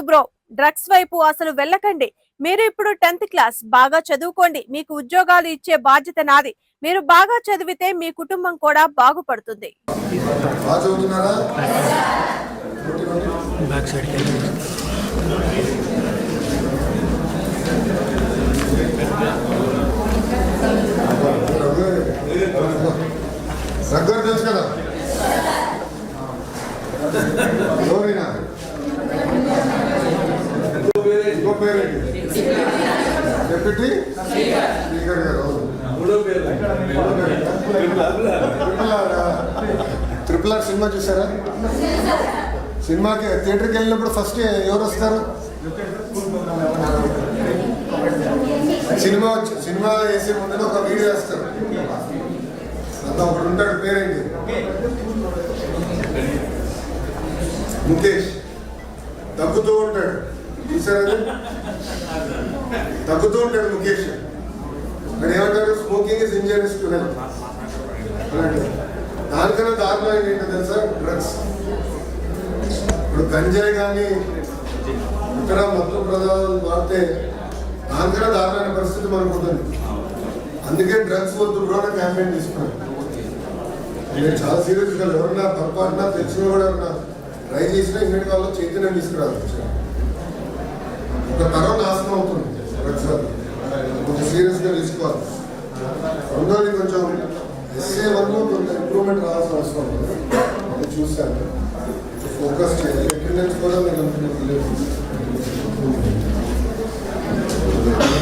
Bro, drugs వైపు అసలు వెళ్ళకండి. మీరు ఇప్పుడు 10th క్లాస్, బాగా చదువుకోండి. మీకు ఉద్యోగాలు ఇచ్చే బాధ్యత నాది. మీరు బాగా చదివితే మీ కుటుంబం కూడా బాగుపడుతుంది. తెలుసు కదా ఇంకో పేరేంటి? డిప్యూటీ స్పీకర్ గారు. ట్రిపుల్ ఆర్ సినిమా చూసారా? సినిమాకి థియేటర్కి వెళ్ళినప్పుడు ఫస్ట్ ఎవరు వస్తారు? సినిమా వేసే ముందు ఒక వీడియో వేస్తారు. అంతా ఒకడు ఉంటాడు, పేరేంటి? ముఖేష్. తగ్గుతూ ఉంటాడు, చూసారా? తగ్గుతూ ఉంటాడు ముఖేష్. మరి ఏమంటారు? Smoking is injurious to health. దానికన్నా దారుణం ఏంటో తెలుసా? డ్రగ్స్. ఇప్పుడు గంజాయి కానీ ఇతర మత్తు పదార్థాలు వాడితే దానికన్నా దారుణమైన పరిస్థితి మనకు ఉంటుంది. అందుకే డ్రగ్స్ వద్దు బ్రో అని క్యాంపెయిన్ తీసుకున్నాను. నేను చాలా సీరియస్గా ఎవరన్నా పొరపాటున తెలిసిన కూడా ఎవరన్నా ట్రై చేసినా ఇన్నిటి వాళ్ళు చైతన్యం తీసుకురావాలి. ఒక తరం నాశనం అవుతుంది.